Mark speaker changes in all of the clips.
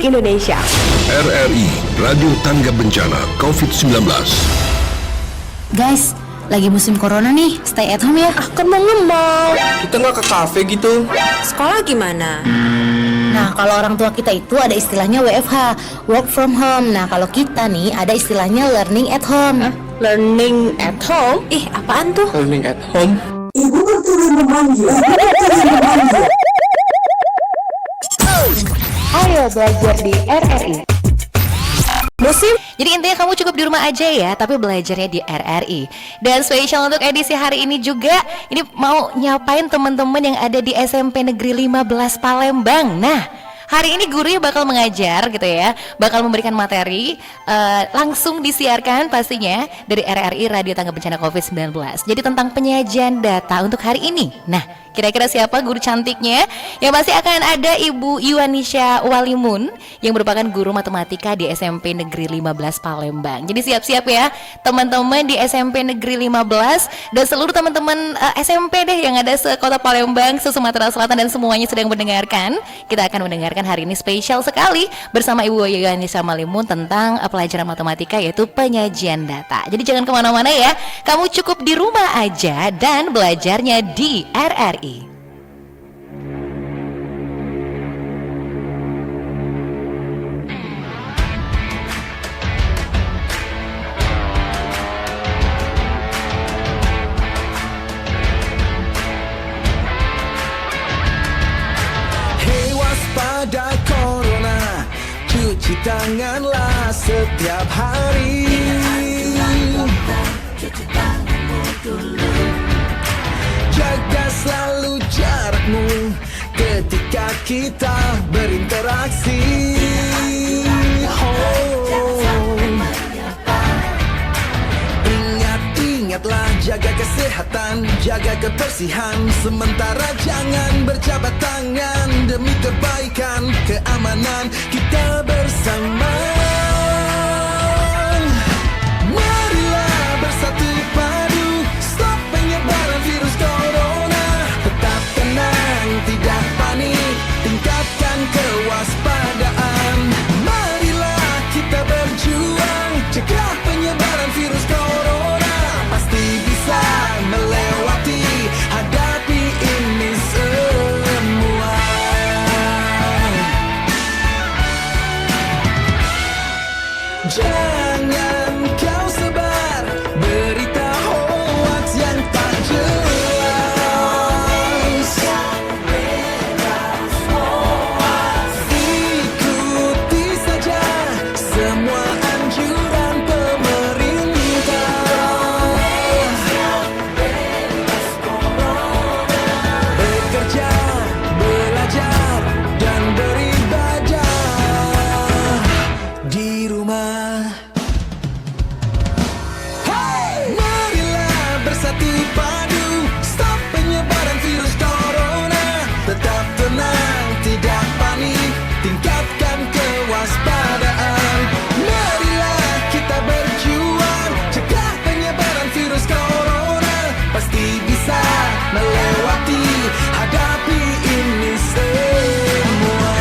Speaker 1: Indonesia.
Speaker 2: RRI, Radio Tangga Bencana COVID-19.
Speaker 3: Guys, lagi musim corona nih, stay at home ya.
Speaker 1: Kan mau nge-mall.
Speaker 4: Kita nggak ke kafe gitu.
Speaker 1: Sekolah gimana?
Speaker 3: Nah, kalau orang tua kita itu ada istilahnya WFH, work from home. Nah, kalau kita nih ada istilahnya learning at home.
Speaker 1: Learning at home? Apaan tuh?
Speaker 4: Learning at home.
Speaker 5: Ibu berturut memanggil.
Speaker 1: Ayo belajar di RRI. Musim.
Speaker 6: Jadi intinya kamu cukup di rumah aja ya, tapi belajarnya di RRI. Dan spesial untuk edisi hari ini juga, ini mau nyapain teman-teman yang ada di SMP Negeri 15 Palembang. Nah, hari ini gurunya bakal mengajar gitu ya, bakal memberikan materi langsung disiarkan pastinya dari RRI Radio Tangga Bencana COVID-19. Jadi tentang penyajian data untuk hari ini. Nah, kira-kira siapa guru cantiknya? Yang pasti akan ada Ibu Yuanisha Walimun yang merupakan guru matematika di SMP Negeri 15 Palembang. Jadi siap-siap ya teman-teman di SMP Negeri 15 dan seluruh teman-teman SMP deh yang ada se-Kota Palembang, se-Sumatera Selatan dan semuanya sedang mendengarkan. Kita akan mendengarkan hari ini spesial sekali bersama Ibu Yuanisha Walimun tentang pelajaran matematika yaitu penyajian data. Jadi jangan kemana-mana ya, kamu cukup di rumah aja dan belajarnya di RRI.
Speaker 7: Hei waspada corona, cuci tanganlah setiap hari. Jaga selalu jarakmu ketika kita berinteraksi. Ingatlah jaga kesehatan, jaga kebersihan. Sementara jangan berjabat tangan demi kebaikan, keamanan kita bersama. Marilah bersatu padu, stop penyebaran virus corona. Tetap tenang, tidak panik, tingkatkan kewaspadaan. Marilah kita berjuang, cegah penyebaran virus corona. Pasti bisa melewati, hadapi ini semua. Jangan kau sebar berita hoax yang tak jelas. Ikuti saja semua anjuran pemerintah. Bekerja, belajar, dan beribadah di rumah. Hey! Marilah bersatu padu, stop penyebaran virus corona. Tetap tenang, tidak panik, tingkatkan kewaspadaan. Marilah kita berjuang, cegah penyebaran virus corona. Pasti bisa melewati, hadapi ini semua.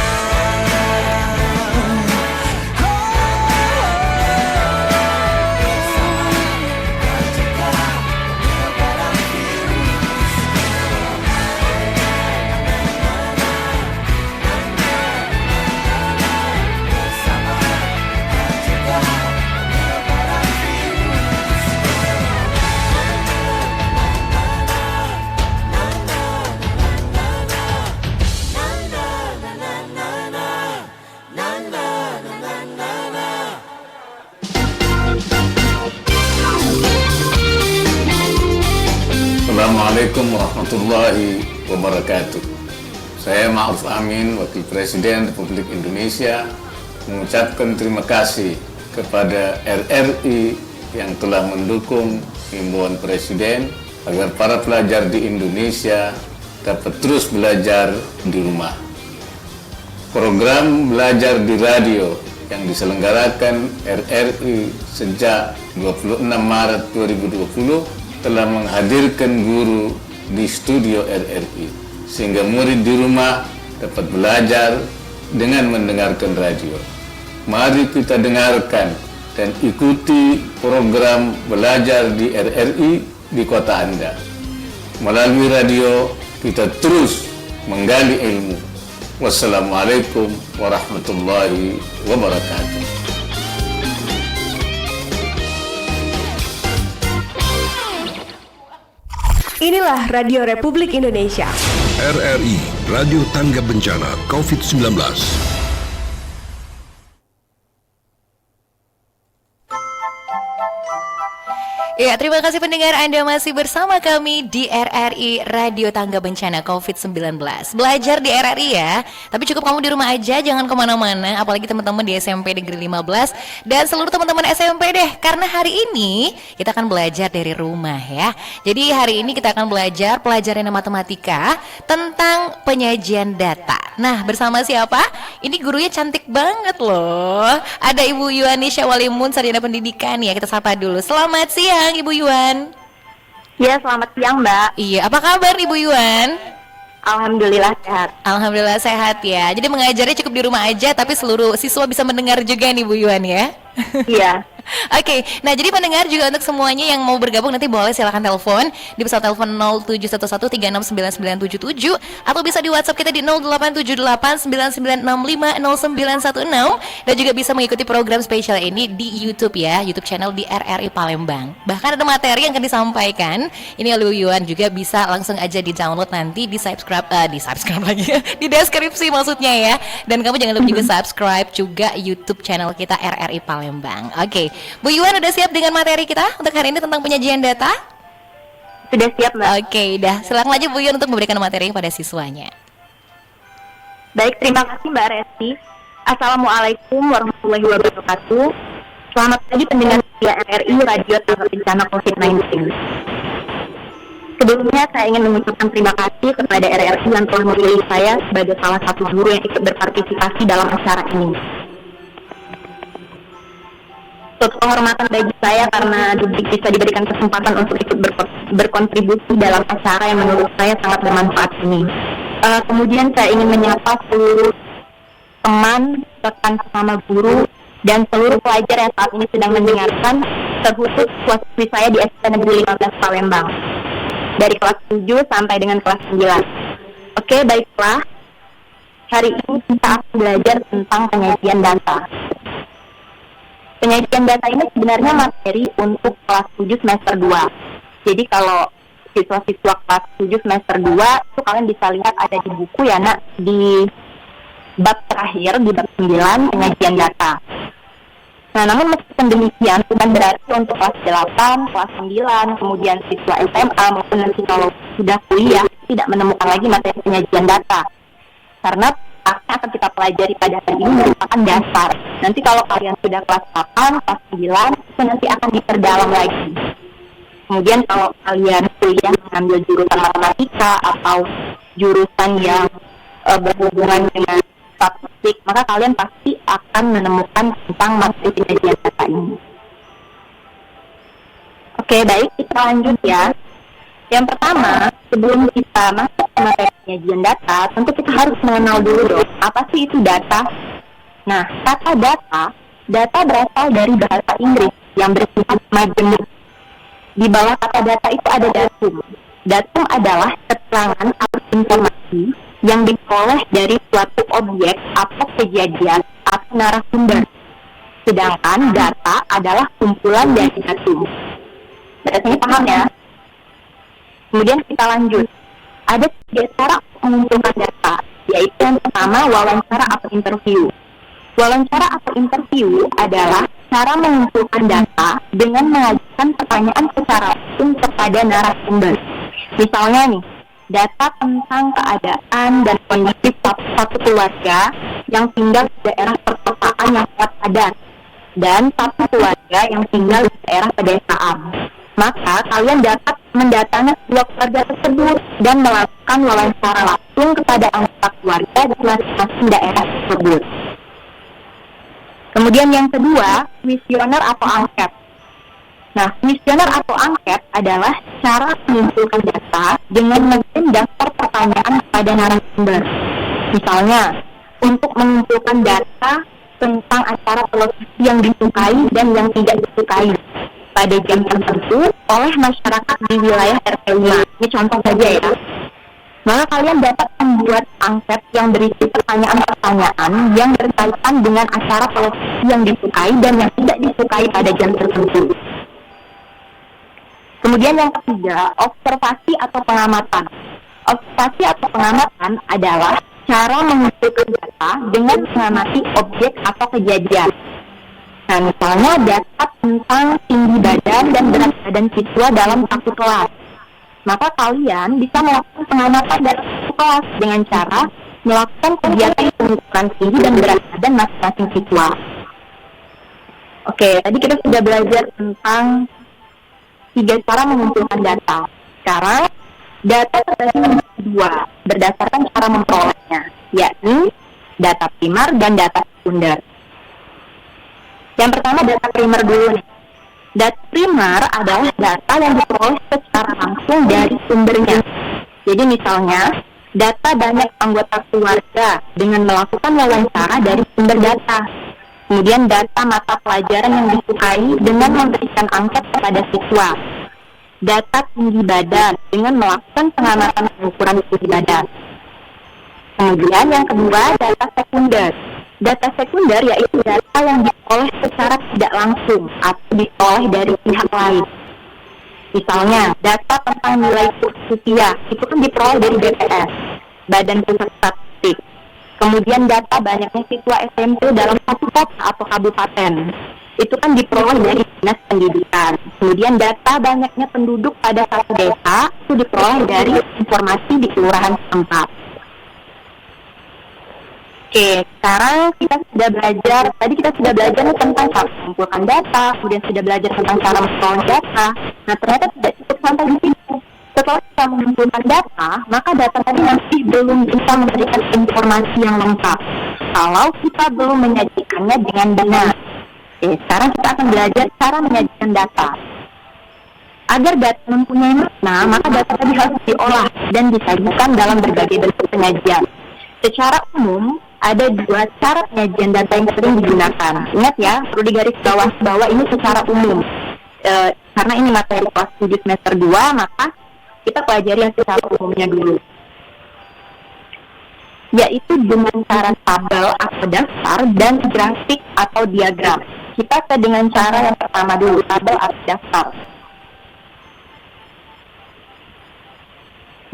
Speaker 8: Assalamualaikum warahmatullahi wabarakatuh. Saya Ma'ruf Amin, Wakil Presiden Republik Indonesia, mengucapkan terima kasih kepada RRI yang telah mendukung himbauan Presiden agar para pelajar di Indonesia dapat terus belajar di rumah. Program belajar di radio yang diselenggarakan RRI sejak 26 Maret 2020 telah menghadirkan guru di studio RRI, sehingga murid di rumah dapat belajar dengan mendengarkan radio. Mari kita dengarkan dan ikuti program belajar di RRI di kota Anda. Melalui radio, kita terus menggali ilmu. Wassalamualaikum warahmatullahi wabarakatuh.
Speaker 9: Inilah Radio Republik Indonesia.
Speaker 2: RRI, Radio Tangga Bencana COVID-19.
Speaker 6: Ya, terima kasih pendengar, Anda masih bersama kami di RRI Radio Tangga Bencana COVID-19. Belajar di RRI ya, tapi cukup kamu di rumah aja, jangan kemana-mana. Apalagi teman-teman di SMP Negeri 15 dan seluruh teman-teman SMP deh. Karena hari ini kita akan belajar dari rumah ya. Jadi hari ini kita akan belajar pelajaran matematika tentang penyajian data. Nah, bersama siapa? Ini gurunya cantik banget loh. Ada Ibu Yuwanisha Walimun, Sarjana Pendidikan ya. Kita sapa dulu. Selamat siang Ibu Yuwan.
Speaker 10: Ya, selamat siang Mbak.
Speaker 6: Iya, apa kabar Ibu Yuwan?
Speaker 10: Alhamdulillah sehat.
Speaker 6: Alhamdulillah sehat ya. Jadi mengajarnya cukup di rumah aja, tapi seluruh siswa bisa mendengar juga nih Bu Yuwan ya.
Speaker 10: Iya.
Speaker 6: Oke, nah jadi pendengar juga untuk semuanya yang mau bergabung nanti boleh silakan telepon di pesawat telepon 0711369977 atau bisa di WhatsApp kita di 087899650916 dan juga bisa mengikuti program spesial ini di YouTube ya, YouTube channel di RRI Palembang. Bahkan ada materi yang akan disampaikan. Ini oleh Yuwan juga bisa langsung aja di-download nanti di subscribe lagi ya, di deskripsi maksudnya ya. Dan kamu jangan lupa juga subscribe juga YouTube channel kita RRI Palembang. Oke. Bu Yuwan udah siap dengan materi kita untuk hari ini tentang penyajian data?
Speaker 10: Sudah siap Mbak.
Speaker 6: Oke, dah silakan aja Bu Yuwan untuk memberikan materi pada siswanya.
Speaker 10: Baik, terima kasih Mbak Resti. Assalamualaikum warahmatullahi wabarakatuh. Selamat pagi pendengar setia RRI Radio Tangga Bencana COVID-19. Sebelumnya saya ingin mengucapkan terima kasih kepada RRI yang telah memilih saya sebagai salah satu guru yang ikut berpartisipasi dalam acara ini. Suatu penghormatan bagi saya karena bisa diberikan kesempatan untuk ikut berkontribusi dalam acara yang menurut saya sangat bermanfaat ini. Kemudian saya ingin menyapa seluruh teman, rekan sesama guru, dan seluruh pelajar yang saat ini sedang mendengarkan, terkhusus siswi saya di SMP Negeri 15 Palembang, dari kelas 7 sampai dengan kelas 9. Oke, baiklah. Hari ini kita akan belajar tentang penyajian data. Penyajian data ini sebenarnya materi untuk kelas 7 semester 2. Jadi kalau siswa-siswa kelas 7 semester 2 itu kalian bisa lihat ada di buku ya nak, di bab terakhir, di bab 9 penyajian data. Nah, namun meskipun demikian bukan berarti untuk kelas 8, kelas 9, kemudian siswa SMA maupun nanti kalau sudah kuliah tidak menemukan lagi materi penyajian data. Karena yang akan kita pelajari pada hari ini merupakan dasar. Nanti kalau kalian sudah kelas 8, kelas 9, itu nanti akan diperdalam lagi. Kemudian kalau kalian kuliah mengambil jurusan matematika atau jurusan yang berhubungan dengan statistik, maka kalian pasti akan menemukan tentang materi penyajian data ini. Oke, baik, kita lanjut ya. Yang pertama, sebelum kita masuk ke materi penyajian data, tentu kita harus mengenal dulu dong, apa sih itu data? Nah, kata data berasal dari bahasa Inggris yang bersifat majemuk. Di bawah kata data itu ada datum. Datum adalah keterangan atau informasi yang diperoleh dari suatu objek atau kejadian atau narasumber. Sedangkan data adalah kumpulan dari datum. Berarti paham ya? Kemudian kita lanjut. Ada 3 cara mengumpulkan data, yaitu yang pertama wawancara atau interview. Wawancara atau interview adalah cara mengumpulkan data dengan mengajukan pertanyaan secara langsung kepada narasumber. Misalnya nih, data tentang keadaan dan kondisi satu keluarga yang tinggal di daerah perkotaan yang sangat padat dan satu keluarga yang tinggal di daerah pedesaan. Maka kalian dapat mendatangi dua keluarga tersebut dan melakukan wawancara langsung kepada anggota keluarga di masing-masing daerah tersebut. Kemudian yang kedua, kuesioner atau angket. Nah, kuesioner atau angket adalah cara mengumpulkan data dengan mengirim daftar pertanyaan kepada narasumber. Misalnya, untuk mengumpulkan data tentang acara televisi yang disukai dan yang tidak disukai pada jam tertentu oleh masyarakat di wilayah RT5. Ini contoh saja ya. Maka kalian dapat membuat angket yang berisi pertanyaan-pertanyaan yang berkaitan dengan acara televisi yang disukai dan yang tidak disukai pada jam tertentu. Kemudian yang ketiga, observasi atau pengamatan. Observasi atau pengamatan adalah cara mengumpulkan data dengan mengamati objek atau kejadian. Nah, misalnya data tentang tinggi badan dan berat badan siswa dalam satu kelas. Maka kalian bisa melakukan pengamatan dalam satu kelas dengan cara melakukan kegiatan pengukuran tinggi dan berat badan masing-masing siswa. Oke, tadi kita sudah belajar tentang 3 cara mengumpulkan data. Sekarang data terbagi menjadi 2 berdasarkan cara memperolehnya, yakni data primer dan data sekunder. Yang pertama data primer dulu nih. Data primer adalah data yang diperoleh secara langsung dari sumbernya. Jadi misalnya data banyak anggota keluarga dengan melakukan wawancara dari sumber data. Kemudian data mata pelajaran yang disukai dengan memberikan angket kepada siswa. Data tinggi badan dengan melakukan pengamatan pengukuran tinggi badan. Kemudian yang kedua data sekunder. Data sekunder yaitu data yang diperoleh secara tidak langsung atau diperoleh dari pihak lain. Misalnya data tentang nilai kurs rupiah itu kan diperoleh dari BPS, Badan Pusat Statistik. Kemudian data banyaknya siswa SMP dalam satu kota atau kabupaten itu kan diperoleh dari Dinas Pendidikan. Kemudian data banyaknya penduduk pada satu desa itu diperoleh dari informasi di kelurahan setempat. Oke, sekarang kita sudah belajar tentang cara mengumpulkan data, kemudian sudah belajar tentang cara memperoleh data. Nah, ternyata tidak cukup sampai di situ. Setelah kita mengumpulkan data, maka data tadi masih belum bisa memberikan informasi yang lengkap kalau kita belum menyajikannya dengan benar. Oke, sekarang kita akan belajar cara menyajikan data. Agar data mempunyai makna, maka data tadi harus diolah dan disajikan dalam berbagai bentuk penyajian. Secara umum, ada 2 cara penyajian data yang sering digunakan. Ingat ya, perlu digaris bawah bahwa ini secara umum. Karena ini materi kelas studi semester 2, maka kita pelajari yang secara umumnya dulu. Yaitu dengan cara tabel atau daftar dan grafik atau diagram. Kita dengan cara yang pertama dulu, tabel atau daftar.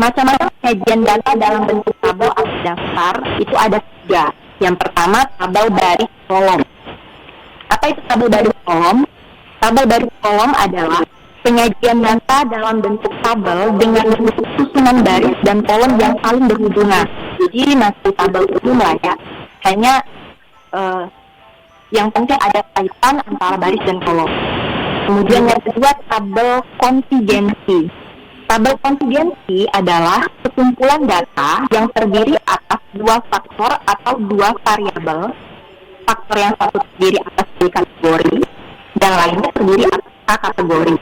Speaker 10: Macam-macam penyajian data dalam bentuk tabel atau daftar itu ada 3. Yang pertama, tabel baris kolom. Apa itu tabel baris kolom? Tabel baris kolom adalah penyajian data dalam bentuk tabel dengan bentuk susunan baris dan kolom yang saling berhubungan. Jadi masih tabel umum lah ya. Hanya yang penting ada kaitan antara baris dan kolom. Kemudian yang kedua, tabel kontingensi. Tabel kontingensi adalah sekumpulan data yang terdiri atas 2 faktor atau 2 variabel. Faktor yang satu terdiri atas B kategori dan lainnya terdiri atas K kategori.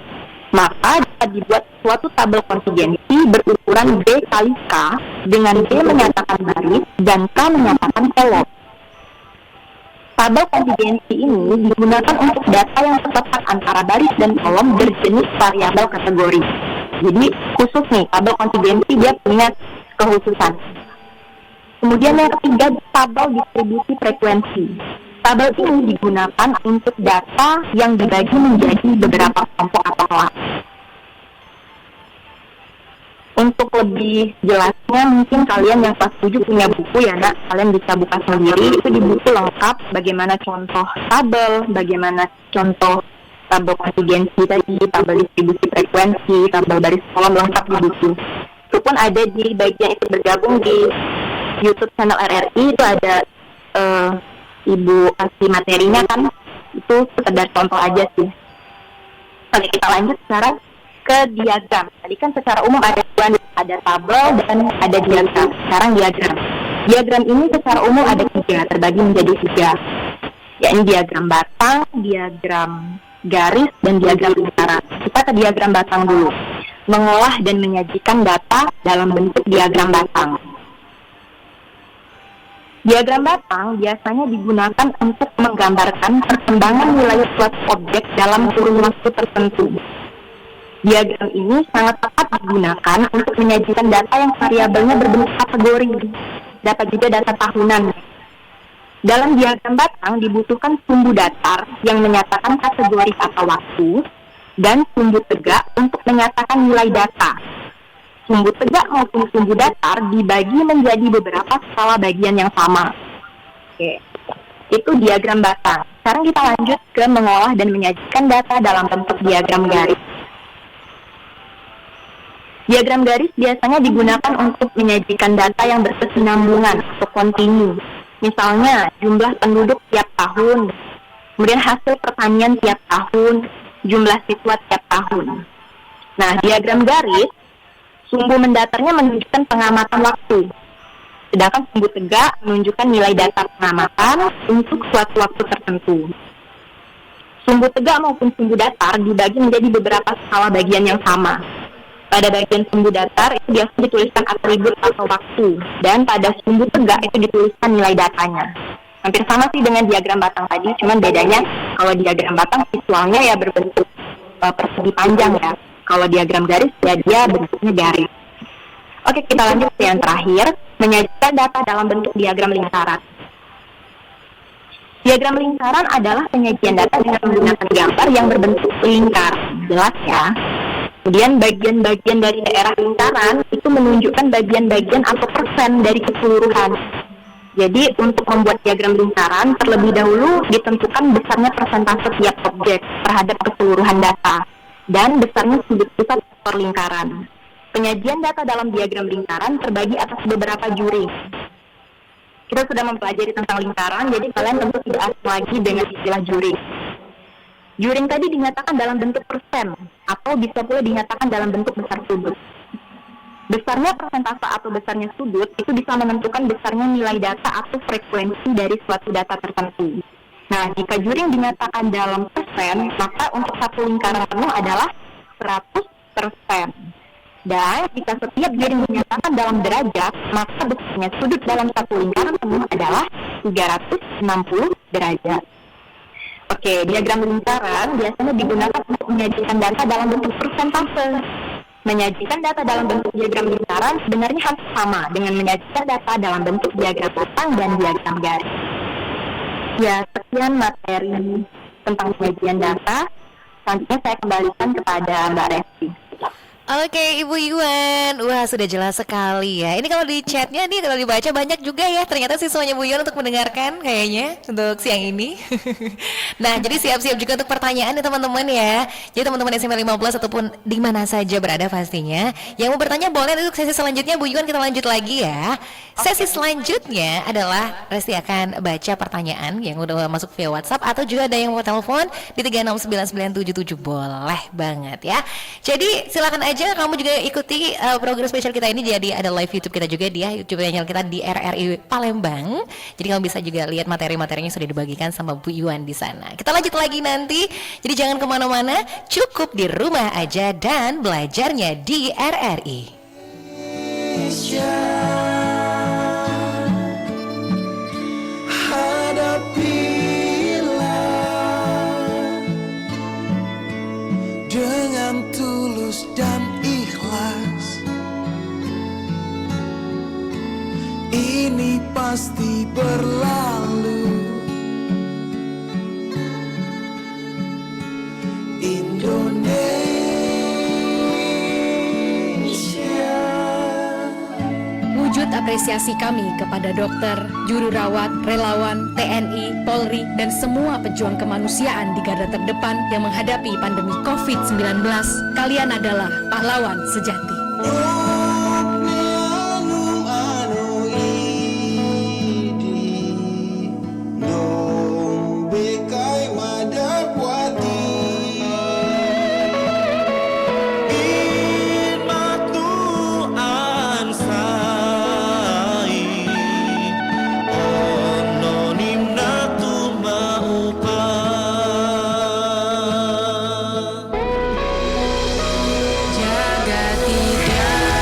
Speaker 10: Maka dapat dibuat suatu tabel kontingensi berukuran B kali K dengan B menyatakan baris dan K menyatakan kolom. Tabel kontingensi ini digunakan untuk data yang terletak antara baris dan kolom berjenis variabel kategori. Jadi khusus nih, tabel kontingensi dia punya kekhususan. Kemudian yang ketiga, tabel distribusi frekuensi. Tabel ini digunakan untuk data yang dibagi menjadi beberapa kelompok atau kelas. Untuk lebih jelasnya, mungkin kalian yang kelas 7 punya buku ya nak, kalian bisa buka sendiri. Itu di buku lengkap bagaimana contoh tabel, bagaimana contoh tabel kontingensi tadi, tabel distribusi frekuensi, tabel baris kolom lengkap di buku. Itu pun ada di bagian itu bergabung di YouTube channel RRI, itu ada Ibu kasih materinya kan, itu sekedar contoh aja sih. Oke, kita lanjut sekarang ke diagram. Tadi kan secara umum ada tabel dan ada diagram. Sekarang diagram. Diagram ini secara umum ada 3, terbagi menjadi 3. Yakni diagram batang, diagram garis, dan diagram lingkaran. Kita ke diagram batang dulu. Mengolah dan menyajikan data dalam bentuk diagram batang. Diagram batang biasanya digunakan untuk menggambarkan perkembangan nilai suatu objek dalam kurun waktu tertentu. Diagram ini sangat tepat digunakan untuk menyajikan data yang variabelnya berbentuk kategori. Dapat juga data tahunan. Dalam diagram batang dibutuhkan sumbu datar yang menyatakan kategori kata waktu dan sumbu tegak untuk menyatakan nilai data. Sumbu tegak maupun sumbu datar dibagi menjadi beberapa skala bagian yang sama. Oke, itu diagram batang. Sekarang kita lanjut ke mengolah dan menyajikan data dalam bentuk diagram garis. Diagram garis biasanya digunakan untuk menyajikan data yang berkesinambungan atau kontinu. Misalnya, jumlah penduduk tiap tahun, kemudian hasil pertanian tiap tahun, jumlah siswa tiap tahun. Nah, diagram garis, sumbu mendatarnya menunjukkan pengamatan waktu. Sedangkan sumbu tegak menunjukkan nilai datar pengamatan untuk suatu waktu tertentu. Sumbu tegak maupun sumbu datar dibagi menjadi beberapa skala bagian yang sama. Pada bagian sumbu datar itu biasanya dituliskan atribut atau waktu, dan pada sumbu tegak itu dituliskan nilai datanya. Hampir sama sih dengan diagram batang tadi, cuman bedanya kalau diagram batang visualnya ya berbentuk persegi panjang ya. Kalau diagram garis ya dia bentuknya garis. Oke, kita lanjut ke yang terakhir, menyajikan data dalam bentuk diagram lingkaran. Diagram lingkaran adalah penyajian data dengan menggunakan gambar yang berbentuk lingkar. Jelas ya. Kemudian bagian-bagian dari daerah lingkaran itu menunjukkan bagian-bagian atau persen dari keseluruhan. Jadi untuk membuat diagram lingkaran terlebih dahulu ditentukan besarnya persentase tiap objek terhadap keseluruhan data dan besarnya sudut pusat per lingkaran. Penyajian data dalam diagram lingkaran terbagi atas beberapa juring. Kita sudah mempelajari tentang lingkaran, jadi kalian tentu tidak asing lagi dengan istilah juring. Juring tadi dinyatakan dalam bentuk persen, atau bisa pula dinyatakan dalam bentuk besar sudut. Besarnya persentase atau besarnya sudut itu bisa menentukan besarnya nilai data atau frekuensi dari suatu data tertentu. Nah, jika juring dinyatakan dalam persen, maka untuk satu lingkaran penuh adalah 100%. Dan jika setiap juring dinyatakan dalam derajat, maka besarnya sudut dalam satu lingkaran penuh adalah 360 derajat. Oke, diagram lingkaran biasanya digunakan untuk menyajikan data dalam bentuk persentase. Menyajikan data dalam bentuk diagram lingkaran sebenarnya hampir sama dengan menyajikan data dalam bentuk diagram batang dan diagram garis. Ya, sekian materi tentang penyajian data. Selanjutnya saya kembalikan kepada Mbak Resti.
Speaker 6: Oke, Ibu Yuan, wah sudah jelas sekali ya. Ini kalau di chatnya nih, kalau dibaca banyak juga ya. Ternyata siswanya Bu Yuan untuk mendengarkan kayaknya untuk siang ini. Nah, jadi siap-siap juga untuk pertanyaan ya teman-teman ya. Jadi teman-teman SMP 15 ataupun di mana saja berada pastinya, yang mau bertanya boleh. Untuk sesi selanjutnya Bu Yuan kita lanjut lagi ya. Sesi selanjutnya adalah Resti akan baca pertanyaan yang udah masuk via WhatsApp atau juga ada yang mau telepon di 3699977. Boleh banget ya. Jadi silakan aja kamu juga ikuti program spesial kita ini. Jadi ada live YouTube kita juga di YouTube channel kita di RRI Palembang. Jadi kamu bisa juga lihat materi-materinya sudah dibagikan sama Bu Yuan di sana. Kita lanjut lagi nanti. Jadi jangan kemana-mana, cukup di rumah aja dan belajarnya di RRI.
Speaker 7: Dengan tulus dan ikhlas, ini pasti berlalu. Indonesia.
Speaker 11: Wujud apresiasi kami kepada dokter, juru rawat, relawan, TNI, Polri, dan semua pejuang kemanusiaan di garda terdepan yang menghadapi pandemi COVID-19. Kalian adalah pahlawan sejati.
Speaker 7: Jaga tidak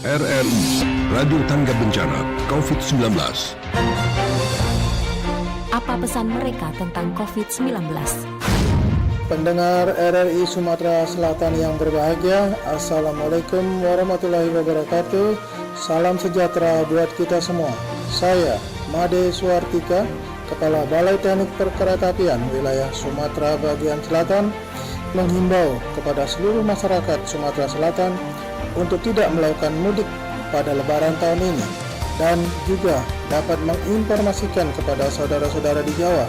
Speaker 2: RRI, Radio Tangga Bencana COVID-19.
Speaker 11: Apa pesan mereka tentang COVID-19?
Speaker 12: Pendengar RRI Sumatera Selatan yang berbahagia, Assalamualaikum warahmatullahi wabarakatuh. Salam sejahtera buat kita semua. Saya, Made Suartika, Kepala Balai Teknik Perkeretaapian Wilayah Sumatera Bagian Selatan, menghimbau kepada seluruh masyarakat Sumatera Selatan untuk tidak melakukan mudik pada Lebaran tahun ini, dan juga dapat menginformasikan kepada saudara-saudara di Jawa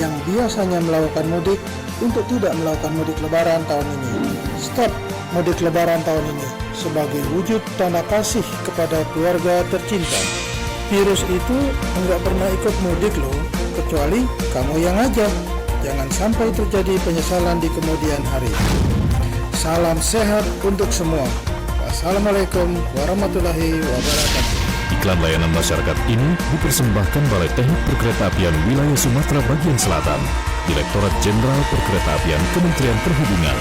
Speaker 12: yang biasanya melakukan mudik untuk tidak melakukan mudik Lebaran tahun ini. Stop mudik Lebaran tahun ini sebagai wujud tanda kasih kepada keluarga tercinta. Virus itu enggak pernah ikut mudik loh, kecuali kamu yang ngajak. Jangan sampai terjadi penyesalan di kemudian hari. Salam sehat untuk semua. Wassalamualaikum warahmatullahi wabarakatuh.
Speaker 13: Iklan layanan masyarakat ini dipersembahkan Balai Teknik Perkeretaapian Wilayah Sumatera Bagian Selatan, Direktorat Jenderal Perkeretaapian Kementerian Perhubungan.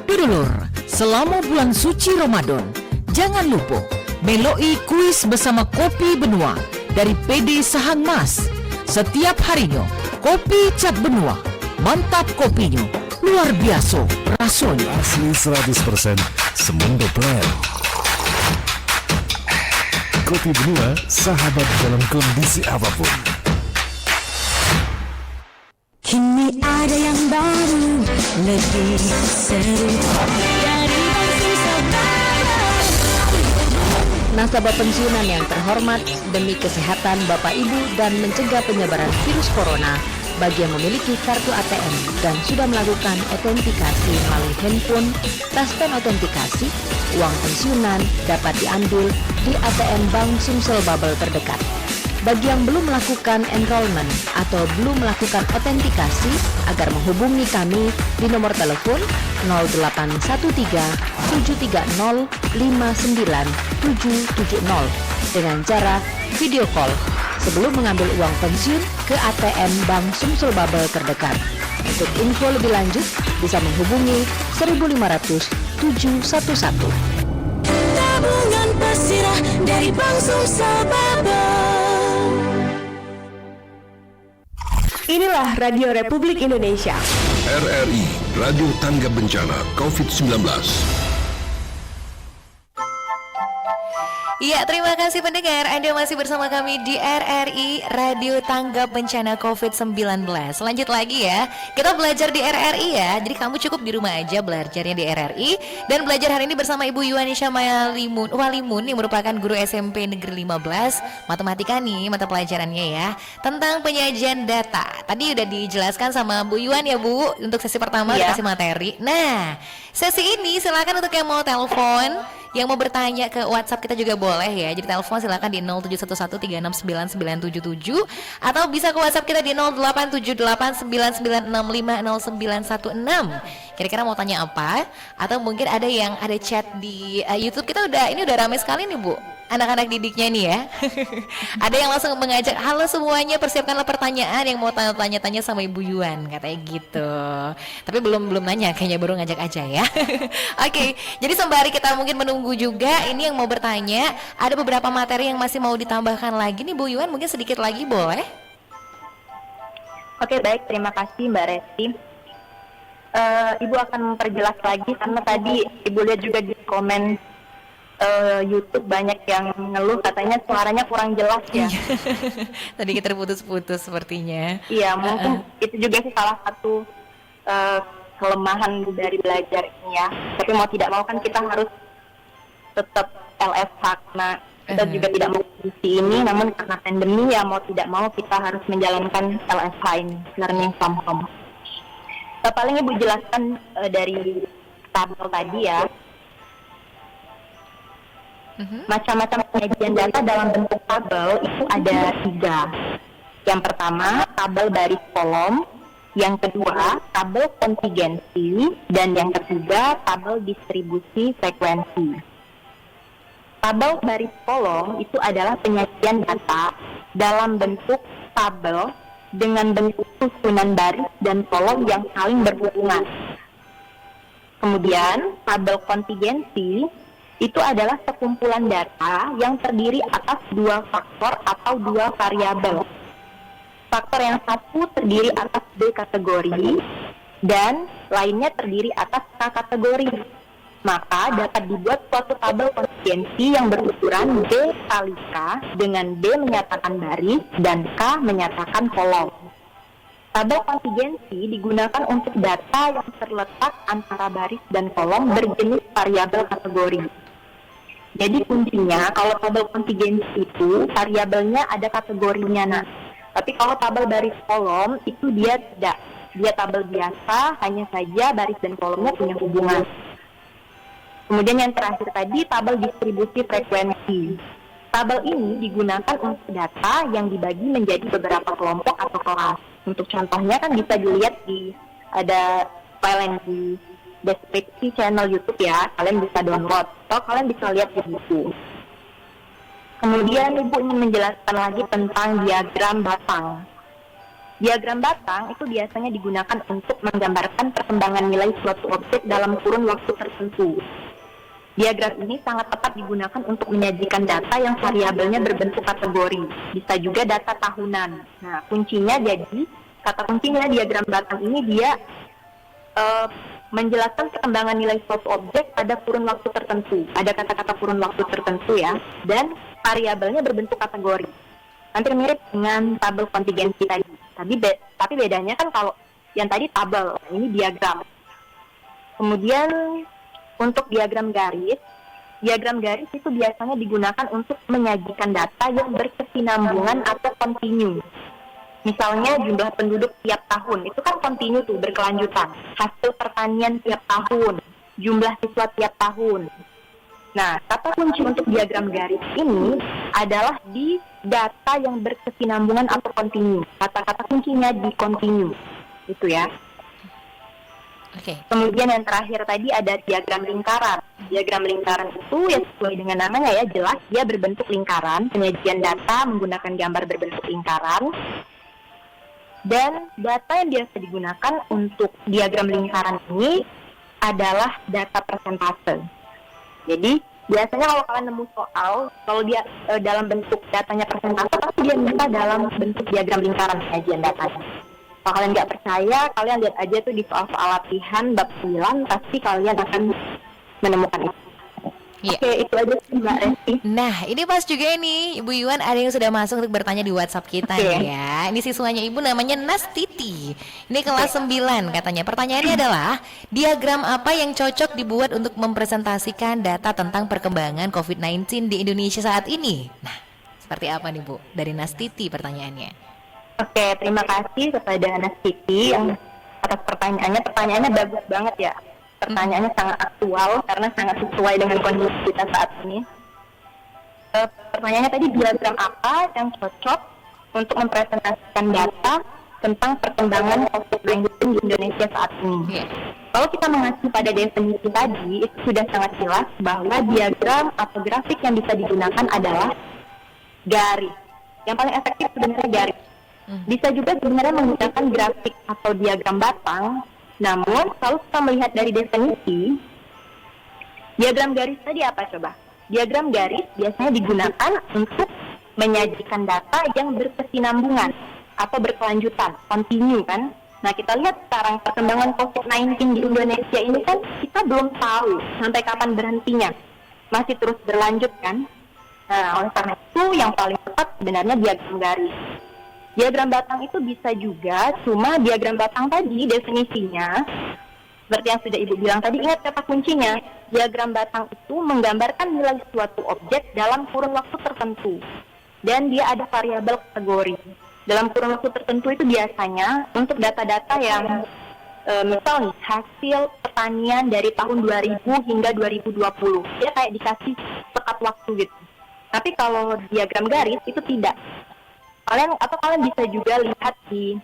Speaker 14: Dulur, selama bulan suci Ramadan, jangan lupa meloi kuis bersama Kopi Benua dari PD Sahang Mas. Setiap harinya, kopi cap benua, mantap kopinya, luar biasa rasanya.
Speaker 13: Asli 100% Semondo Blend. Kopi Benua, sahabat dalam kondisi apapun.
Speaker 15: Kini ada yang baru, lebih seru dari Bangsi Sabara.
Speaker 11: Nasabah pensiunan yang terhormat, demi kesehatan Bapak Ibu dan mencegah penyebaran virus corona, bagi yang memiliki kartu ATM dan sudah melakukan autentikasi melalui handphone, taspen autentikasi, uang pensiunan dapat diambil di ATM Bank Sumsel Babel terdekat. Bagi yang belum melakukan enrollment atau belum melakukan autentikasi, agar menghubungi kami di nomor telepon 0813 730 59770 dengan cara video call sebelum mengambil uang pensiun ke ATM Bank Sumsel Babel terdekat. Untuk info lebih lanjut bisa menghubungi 1500 711.
Speaker 15: Tabungan pesirah dari Bank Sumsel Babel.
Speaker 9: Inilah Radio Republik Indonesia.
Speaker 2: RRI, Radio Tangga Bencana COVID-19.
Speaker 6: Ya, terima kasih pendengar, Anda masih bersama kami di RRI Radio Tanggap Bencana COVID-19. Lanjut lagi ya, kita belajar di RRI ya. Jadi kamu cukup di rumah aja belajarnya di RRI. Dan belajar hari ini bersama Ibu Yuwanisha Walimun yang merupakan guru SMP Negeri 15 Matematika nih, mata pelajarannya ya, tentang penyajian data. Tadi udah dijelaskan sama Bu Yuwan ya Bu, untuk sesi pertama dikasih materi. Nah, sesi ini silakan untuk yang mau telepon, yang mau bertanya ke WhatsApp kita juga boleh ya. Jadi telepon silakan di 0711369977 atau bisa ke WhatsApp kita di 087899650916. Kira-kira mau tanya apa? Atau mungkin ada yang ada chat di YouTube kita ini udah ramai sekali nih Bu. Anak-anak didiknya nih ya. Ada yang langsung mengajak, halo semuanya, persiapkanlah pertanyaan yang mau tanya-tanya sama Ibu Yuwan, katanya gitu. Tapi belum nanya, kayaknya baru ngajak aja ya. Oke, jadi sembari kita mungkin menunggu juga, ini yang mau bertanya, ada beberapa materi yang masih mau ditambahkan lagi nih Bu Yuwan, mungkin sedikit lagi boleh?
Speaker 10: Oke, baik, terima kasih Mbak Resti. Ibu akan memperjelas lagi karena tadi Ibu lihat juga di komen YouTube banyak yang ngeluh katanya suaranya kurang jelas ya.
Speaker 6: Tadi kita terputus-putus sepertinya.
Speaker 10: Iya, mungkin itu juga sih salah satu kelemahan dari belajar ini ya. Tapi mau tidak mau kan kita harus tetap LFH karena kita juga tidak mau kondisi ini, namun karena pandemi ya mau tidak mau kita harus menjalankan LFH ini, learning from home. Paling Ibu jelaskan dari tabel tadi ya. Macam-macam penyajian data dalam bentuk tabel itu ada 3. Yang pertama, tabel baris kolom. Yang kedua, tabel kontingensi. Dan yang ketiga, tabel distribusi frekuensi. Tabel baris kolom itu adalah penyajian data dalam bentuk tabel dengan bentuk susunan baris dan kolom yang saling berhubungan. Kemudian, tabel kontingensi itu adalah sekumpulan data yang terdiri atas dua faktor atau dua variabel. Faktor yang satu terdiri atas B kategori dan lainnya terdiri atas K kategori. Maka dapat dibuat suatu tabel kontingensi yang berukuran B kali K dengan B menyatakan baris dan K menyatakan kolom. Tabel kontingensi digunakan untuk data yang terletak antara baris dan kolom berjenis variabel kategori. Jadi kuncinya kalau tabel kontingensi itu variabelnya ada kategorinya. Nah, tapi kalau tabel baris kolom itu dia tidak. Dia tabel biasa, hanya saja baris dan kolomnya punya hubungan. Kemudian yang terakhir tadi tabel distribusi frekuensi. Tabel ini digunakan untuk data yang dibagi menjadi beberapa kelompok atau kelas. Untuk contohnya kan bisa dilihat di ada file yang di deskripsi channel YouTube ya, kalian bisa download atau kalian bisa lihat di buku. Kemudian Ibu ingin menjelaskan lagi tentang diagram batang. Diagram batang itu biasanya digunakan untuk menggambarkan perkembangan nilai suatu objek dalam kurun waktu tertentu. Diagram ini sangat tepat digunakan untuk menyajikan data yang variabelnya berbentuk kategori. Bisa juga data tahunan. Nah, kuncinya jadi, kata kuncinya diagram batang ini dia menjelaskan perkembangan nilai suatu objek pada kurun waktu tertentu. Ada kata-kata kurun waktu tertentu ya, dan variabelnya berbentuk kategori. Hampir mirip dengan tabel kontingensi tadi. Tapi bedanya kan kalau yang tadi tabel, ini diagram. Kemudian untuk diagram garis itu biasanya digunakan untuk menyajikan data yang berkesinambungan atau kontinu. Misalnya jumlah penduduk tiap tahun, itu kan kontinu tuh, berkelanjutan. Hasil pertanian tiap tahun, jumlah siswa tiap tahun. Nah, kata kunci untuk diagram garis ini adalah di data yang berkesinambungan atau kontinu. Kata-kata kuncinya di kontinu, itu ya. Kemudian yang terakhir tadi ada diagram lingkaran. Diagram lingkaran itu ya sesuai dengan namanya ya, jelas dia berbentuk lingkaran, penyajian data menggunakan gambar berbentuk lingkaran. Dan data yang biasa digunakan untuk diagram lingkaran ini adalah data persentase. Jadi biasanya kalau kalian nemu soal, kalau dia dalam bentuk datanya persentase, pasti dia minta dalam bentuk diagram lingkaran penyajian datanya. Kalau kalian nggak percaya, kalian lihat aja tuh di soal-soal latihan bab 9, pasti kalian akan menemukan itu. Oke, itu aja sih Mbak Resti.
Speaker 6: Nah, ini pas juga nih, Ibu Iwan ada yang sudah masuk untuk bertanya di WhatsApp kita nih ya. Ini siswanya Ibu namanya Nastiti. Ini kelas 9 katanya. Pertanyaannya adalah, diagram apa yang cocok dibuat untuk mempresentasikan data tentang perkembangan COVID-19 di Indonesia saat ini? Nah, seperti apa nih Bu? Dari Nastiti pertanyaannya.
Speaker 10: Oke, terima kasih kepada Nastiti yang atas pertanyaannya. Pertanyaannya bagus banget ya. Pertanyaannya sangat aktual karena sangat sesuai dengan kondisi kita saat ini. Pertanyaannya tadi, diagram apa yang cocok untuk mempresentasikan data tentang perkembangan COVID-19 di Indonesia saat ini? Kalau kita mengacu pada definisi tadi, itu sudah sangat jelas bahwa diagram atau grafik yang bisa digunakan adalah garis. Yang paling efektif sebenarnya garis. Bisa juga sebenarnya menggunakan grafik atau diagram batang. Namun, kalau kita melihat dari definisi, diagram garis tadi apa coba? Diagram garis biasanya digunakan untuk menyajikan data yang berkesinambungan atau berkelanjutan, kontinu kan? Nah, kita lihat sekarang perkembangan COVID-19 di Indonesia ini kan kita belum tahu sampai kapan berhentinya. Masih terus berlanjut kan? Nah, oleh karena itu yang paling tepat sebenarnya diagram garis. Diagram batang itu bisa juga, cuma diagram batang tadi definisinya, seperti yang sudah Ibu bilang tadi, ingat kata kuncinya, diagram batang itu menggambarkan nilai suatu objek dalam kurun waktu tertentu. Dan dia ada variabel kategori. Dalam kurun waktu tertentu itu biasanya untuk data-data yang, misal nih, hasil pertanian dari tahun 2000 hingga 2020. Dia kayak dikasih sekat waktu gitu. Tapi kalau diagram garis itu tidak. Kalian bisa juga lihat di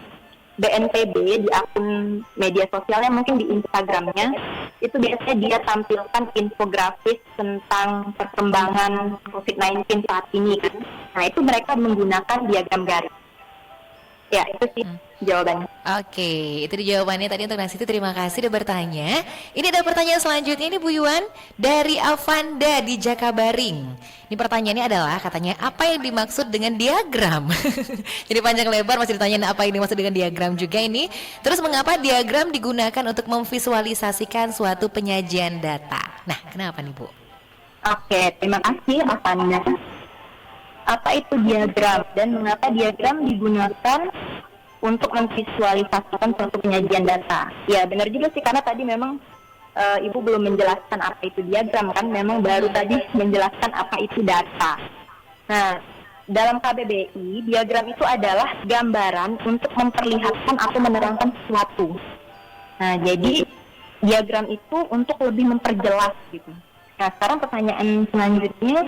Speaker 10: BNPB, di akun media sosialnya, mungkin di Instagramnya, itu biasanya dia tampilkan infografis tentang perkembangan COVID-19 saat ini kan. Nah, itu mereka menggunakan diagram garis. Ya, itu sih jawabannya.
Speaker 6: Oke, itu jawabannya tadi untuk Nasiti. Terima kasih udah bertanya. Ini ada pertanyaan selanjutnya, ini Bu Yuan dari Avanda di Jakabaring. Ini pertanyaannya adalah, katanya apa yang dimaksud dengan diagram? Jadi panjang lebar masih ditanya apa yang dimaksud dengan diagram juga ini. Terus mengapa diagram digunakan untuk memvisualisasikan suatu penyajian data? Nah, kenapa nih Bu?
Speaker 10: Oke, terima kasih Avanda. Apa itu diagram dan mengapa diagram digunakan untuk memvisualisasikan suatu penyajian data? Ya, benar juga sih, karena tadi memang Ibu belum menjelaskan apa itu diagram kan, memang baru tadi menjelaskan apa itu data. Nah, dalam KBBI, diagram itu adalah gambaran untuk memperlihatkan atau menerangkan sesuatu. Nah, jadi diagram itu untuk lebih memperjelas gitu. Nah, sekarang pertanyaan selanjutnya,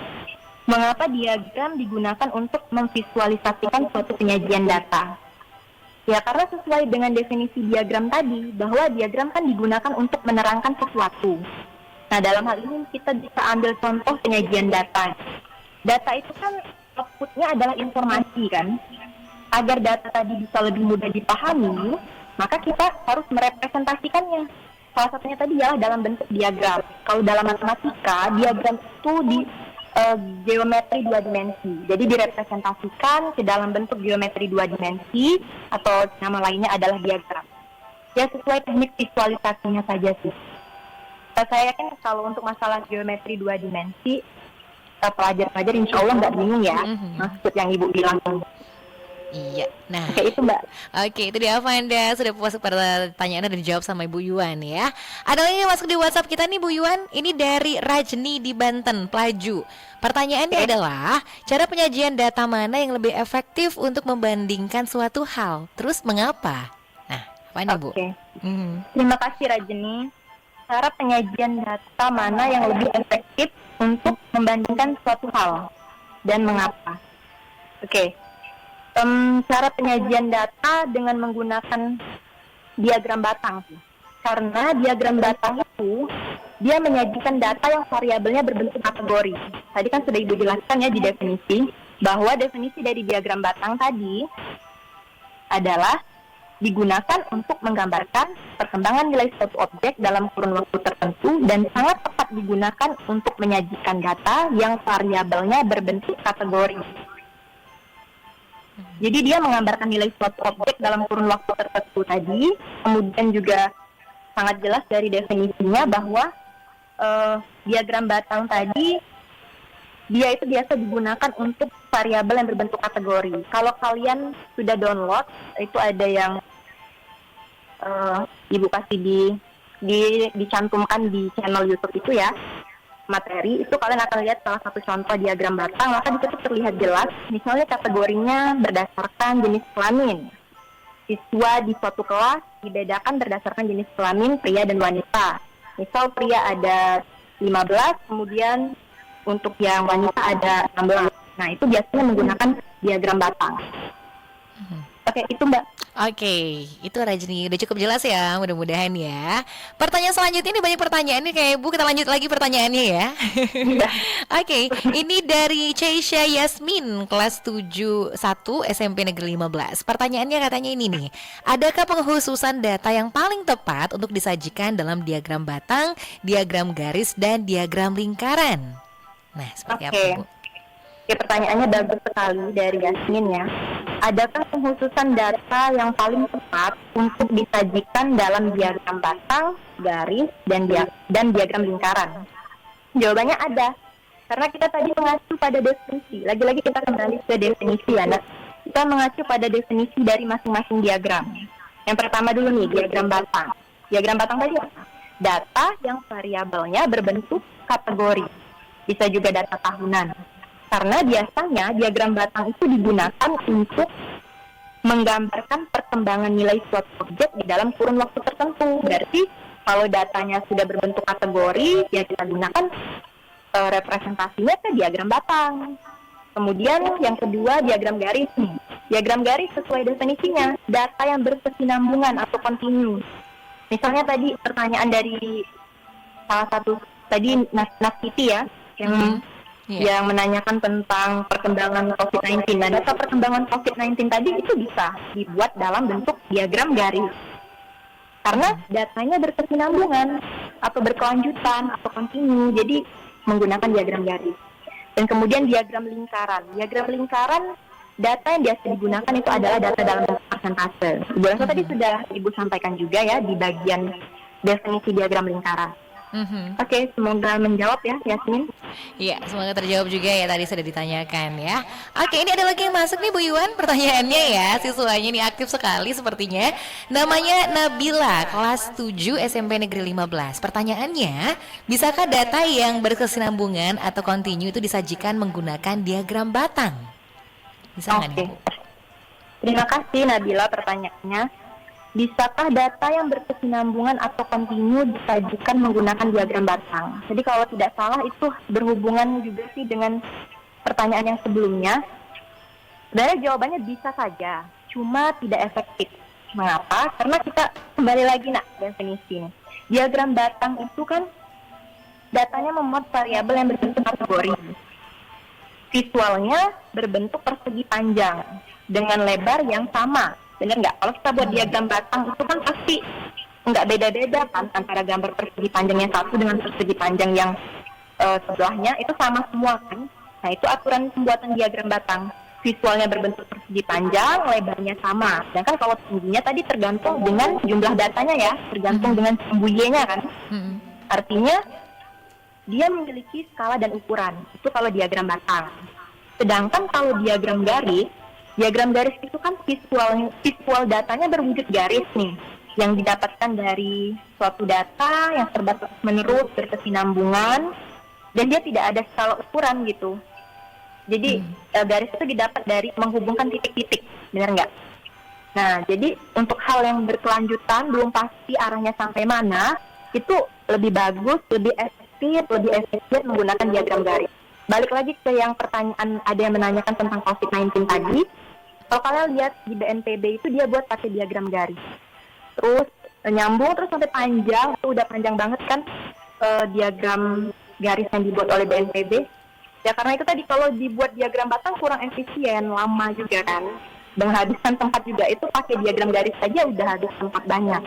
Speaker 10: mengapa diagram digunakan untuk memvisualisasikan suatu penyajian data? Ya, karena sesuai dengan definisi diagram tadi, bahwa diagram kan digunakan untuk menerangkan sesuatu. Nah, dalam hal ini kita bisa ambil contoh penyajian data. Data itu kan outputnya adalah informasi kan. Agar data tadi bisa lebih mudah dipahami, maka kita harus merepresentasikannya. Salah satunya tadi ialah dalam bentuk diagram. Kalau dalam matematika, diagram itu di geometri 2 dimensi. Jadi direpresentasikan ke dalam bentuk geometri 2 dimensi atau nama lainnya adalah diagram. Ya, sesuai teknik visualisasinya saja sih. Saya yakin kalau untuk masalah geometri 2 dimensi, pelajar-pelajar insya Allah nggak bingung ya maksud yang Ibu bilang.
Speaker 6: Iya, nah
Speaker 10: Oke, itu Mbak.
Speaker 6: Oke, itu dia Avanda. Sudah puas pada pertanyaan dan dijawab sama Ibu Yuan ya. Ada lagi yang masuk di WhatsApp kita nih Bu Yuan. Ini dari Rajni di Banten, Pelaju. Pertanyaannya adalah, cara penyajian data mana yang lebih efektif untuk membandingkan suatu hal? Terus mengapa? Nah, apa nih Bu?
Speaker 10: Terima kasih Rajni. Cara penyajian data mana yang lebih efektif untuk membandingkan suatu hal dan mengapa? Oke. Cara penyajian data dengan menggunakan diagram batang sih. Karena diagram batang itu dia menyajikan data yang variabelnya berbentuk kategori. Tadi kan sudah Ibu jelaskan ya di definisi, bahwa definisi dari diagram batang tadi adalah digunakan untuk menggambarkan perkembangan nilai suatu objek dalam kurun waktu tertentu dan sangat tepat digunakan untuk menyajikan data yang variabelnya berbentuk kategori. Jadi dia menggambarkan nilai suatu objek dalam kurun waktu tertentu tadi. Kemudian juga sangat jelas dari definisinya bahwa diagram batang tadi dia itu biasa digunakan untuk variabel yang berbentuk kategori. Kalau kalian sudah download, itu ada yang Ibu kasih dicantumkan di channel YouTube itu ya, materi itu kalian akan lihat salah satu contoh diagram batang, maka di situ terlihat jelas misalnya kategorinya berdasarkan jenis kelamin. Siswa di suatu kelas dibedakan berdasarkan jenis kelamin pria dan wanita. Misal pria ada 15, kemudian untuk yang wanita ada 16. Nah, itu biasanya menggunakan diagram batang. Oke, itu Mbak.
Speaker 6: Oke, itu Rajni. Udah cukup jelas ya, mudah-mudahan ya. Pertanyaan selanjutnya ini banyak pertanyaan nih kayak Bu, kita lanjut lagi pertanyaannya ya. Oke, ini dari Ceisha Yasmin, kelas 71 SMP Negeri 15. Pertanyaannya katanya ini nih, adakah pengkhususan data yang paling tepat untuk disajikan dalam diagram batang, diagram garis, dan diagram lingkaran? Nah, seperti apa Bu?
Speaker 10: Oke, pertanyaannya bagus sekali dari Yasmin ya. Adakah pengkhususan data yang paling tepat untuk disajikan dalam diagram batang, garis, dan diagram lingkaran? Jawabannya ada. Karena kita tadi mengacu pada definisi. Lagi-lagi kita kembali ke definisi ya. Nah, kita mengacu pada definisi dari masing-masing diagram. Yang pertama dulu nih, diagram batang. Diagram batang tadi apa? Data yang variabelnya berbentuk kategori. Bisa juga data tahunan. Karena biasanya diagram batang itu digunakan untuk menggambarkan perkembangan nilai suatu objek di dalam kurun waktu tertentu. Berarti kalau datanya sudah berbentuk kategori, ya kita gunakan representasinya ke diagram batang. Kemudian yang kedua diagram garis nih. Diagram garis sesuai definisinya, data yang berkesinambungan atau kontinu. Misalnya tadi pertanyaan dari salah satu tadi Nas Kiti ya yang menanyakan tentang perkembangan COVID-19. Nah, data perkembangan COVID-19 tadi itu bisa dibuat dalam bentuk diagram garis. Karena datanya berkesinambungan atau berkelanjutan atau kontinu. Jadi menggunakan diagram garis. Dan kemudian diagram lingkaran. Diagram lingkaran data yang biasa digunakan itu adalah data dalam bentuk persentase. Ibu Elsa tadi sudah Ibu sampaikan juga ya di bagian definisi diagram lingkaran. Oke, semoga menjawab ya Yasmin.
Speaker 6: Iya, semoga terjawab juga ya, tadi sudah ditanyakan ya. Oke, ini ada lagi yang masuk nih Bu Yuwan, pertanyaannya ya. Siswanya ini aktif sekali sepertinya. Namanya Nabila, kelas 7 SMP Negeri 15. Pertanyaannya, bisakah data yang berkesinambungan atau kontinu itu disajikan menggunakan diagram batang? Bisa nggak nih Bu?
Speaker 10: Terima kasih Nabila pertanyaannya. Bisakah data yang berkesinambungan atau kontinu disajikan menggunakan diagram batang? Jadi kalau tidak salah itu berhubungan juga sih dengan pertanyaan yang sebelumnya. Sebenarnya jawabannya bisa saja, cuma tidak efektif. Mengapa? Karena kita kembali lagi definisi. Diagram batang itu kan datanya memuat variabel yang berbentuk kategori. Visualnya berbentuk persegi panjang dengan lebar yang sama. Benar nggak? Kalau kita buat diagram batang itu kan pasti nggak beda-beda kan antara gambar persegi panjang yang satu dengan persegi panjang yang sebelahnya itu sama semua kan. Nah itu aturan pembuatan diagram batang. Visualnya berbentuk persegi panjang, lebarnya sama. Sedangkan kalau tingginya tadi tergantung dengan jumlah datanya ya, tergantung dengan sumbu Y-nya kan. Artinya dia memiliki skala dan ukuran. Itu kalau diagram batang. Sedangkan kalau diagram garis itu kan visual datanya berwujud garis nih, yang didapatkan dari suatu data yang serba menerus berkesinambungan, dan dia tidak ada skala ukuran gitu. Jadi garis itu didapat dari menghubungkan titik-titik, benar nggak? Nah, jadi untuk hal yang berkelanjutan belum pasti arahnya sampai mana, itu lebih bagus, lebih efektif menggunakan diagram garis. Balik lagi ke yang pertanyaan, ada yang menanyakan tentang COVID-19 tadi. Kalau kalian lihat di BNPB itu dia buat pakai diagram garis. Terus nyambung terus sampai panjang, itu udah panjang banget kan diagram garis yang dibuat oleh BNPB. Ya karena itu tadi kalau dibuat diagram batang kurang efisien, lama juga kan. Menghabiskan tempat juga, itu pakai diagram garis saja udah habis tempat banyak.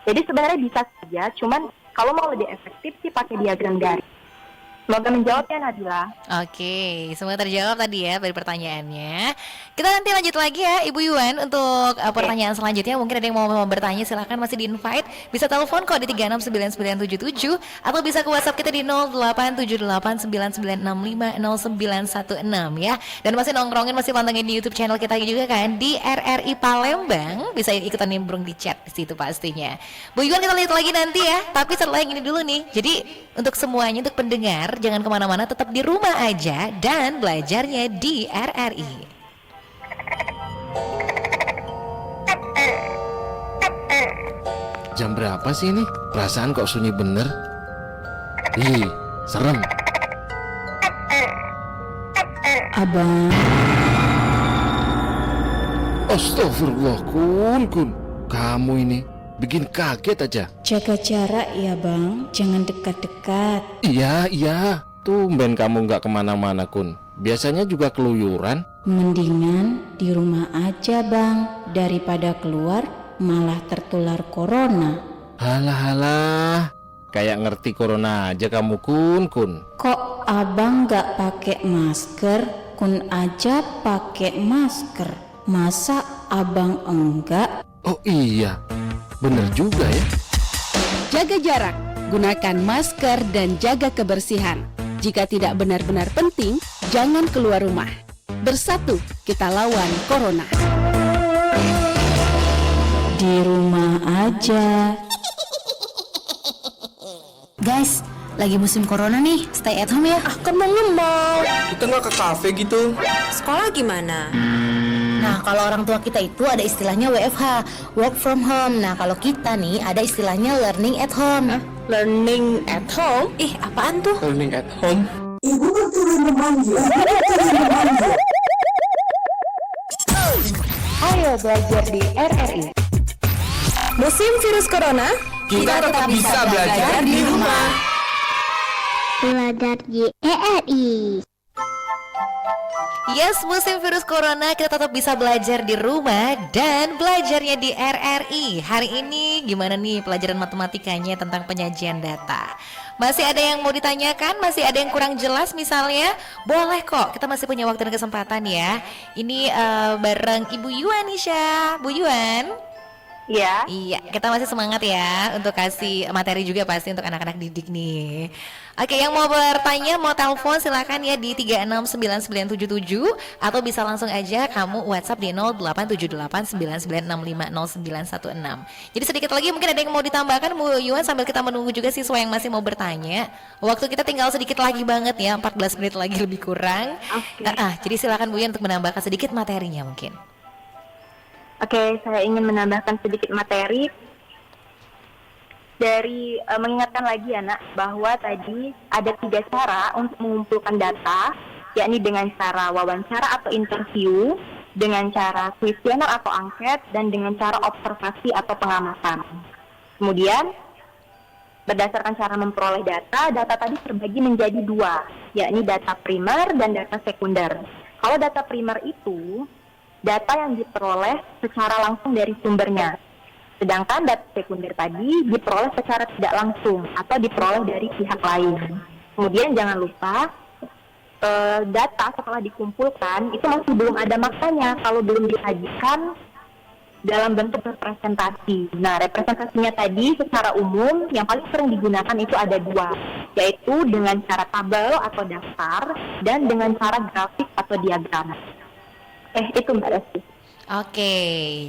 Speaker 10: Jadi sebenarnya bisa saja, cuman kalau mau lebih efektif sih pakai diagram garis. Semoga menjawab ya Nabila.
Speaker 6: Oke, semoga terjawab tadi ya dari pertanyaannya. Kita nanti lanjut lagi ya Ibu Yuwan untuk pertanyaan selanjutnya. Mungkin ada yang mau bertanya, silahkan masih di invite. Bisa telepon kok di 369977 atau bisa ke WhatsApp kita di 087899650916 ya. Dan masih nongkrongin, masih pantengin di YouTube channel kita juga kan di RRI Palembang. Bisa ikutan nimbrung di chat di situ pastinya. Bu Yuwan, kita lihat lagi nanti ya. Tapi setelah yang ini dulu nih. Jadi untuk semuanya, untuk pendengar, jangan kemana-mana, tetap di rumah aja dan belajarnya di RRI.
Speaker 16: Jam berapa sih ini? Perasaan kok sunyi bener. Ih, serem.
Speaker 15: Abang.
Speaker 16: Astagfirullah, Kun. Kamu ini bikin kaget aja.
Speaker 15: Jaga jarak ya bang, jangan dekat-dekat.
Speaker 16: Iya. Tumben kamu nggak kemana-mana, Kun. Biasanya juga keluyuran.
Speaker 15: Mendingan di rumah aja bang, daripada keluar malah tertular corona.
Speaker 16: Halah, kayak ngerti corona aja kamu, Kun.
Speaker 15: Kok abang nggak pakai masker? Kun aja pakai masker. Masa abang enggak?
Speaker 16: Oh iya, bener juga ya.
Speaker 17: Jaga jarak, gunakan masker dan jaga kebersihan. Jika tidak benar-benar penting, jangan keluar rumah. Bersatu, kita lawan corona.
Speaker 15: Di rumah aja.
Speaker 3: Guys, lagi musim corona nih, stay at home ya.
Speaker 1: Kan mau nge-mall.
Speaker 4: Kita nggak ke kafe gitu.
Speaker 1: Sekolah gimana?
Speaker 3: Nah, kalau orang tua kita itu ada istilahnya WFH, work from home. Nah, kalau kita nih ada istilahnya learning at home.
Speaker 1: Learning at home? Apaan tuh?
Speaker 4: Learning at home.
Speaker 5: Ibu berturun memanggil.
Speaker 1: Ayo belajar di RRI. Musim virus corona,
Speaker 9: kita tetap bisa belajar di rumah.
Speaker 18: Belajar di RRI.
Speaker 6: Yes, musim virus corona kita tetap bisa belajar di rumah dan belajarnya di RRI. Hari ini gimana nih pelajaran matematikanya tentang penyajian data? Masih ada yang mau ditanyakan? Masih ada yang kurang jelas misalnya? Boleh kok, kita masih punya waktu dan kesempatan ya. Ini bareng Ibu Yuan Nisha. Bu Yuan.
Speaker 10: Iya.
Speaker 6: Iya, kita masih semangat ya untuk kasih materi juga pasti untuk anak-anak didik nih. Oke, yang mau bertanya, mau telepon silakan ya di 369977 atau bisa langsung aja kamu WhatsApp di 087899650916. Jadi sedikit lagi mungkin ada yang mau ditambahkan Bu Yuan sambil kita menunggu juga siswa yang masih mau bertanya. Waktu kita tinggal sedikit lagi banget ya, 14 menit lagi lebih kurang. Jadi silakan Bu Yuan untuk menambahkan sedikit materinya mungkin.
Speaker 10: Oke, saya ingin menambahkan sedikit materi dari mengingatkan lagi anak bahwa tadi ada 3 cara untuk mengumpulkan data, yakni dengan cara wawancara atau interview, dengan cara kuesioner atau angket, dan dengan cara observasi atau pengamatan. Kemudian berdasarkan cara memperoleh data tadi terbagi menjadi 2, yakni data primer dan data sekunder. Kalau data primer itu data yang diperoleh secara langsung dari sumbernya. Sedangkan data sekunder tadi diperoleh secara tidak langsung atau diperoleh dari pihak lain. Kemudian jangan lupa data setelah dikumpulkan itu masih belum ada maknanya kalau belum disajikan dalam bentuk representasi. Nah, representasinya tadi secara umum yang paling sering digunakan itu ada 2, yaitu dengan cara tabel atau daftar dan dengan cara grafik atau diagram. Itu Mbak Resti.
Speaker 6: Oke,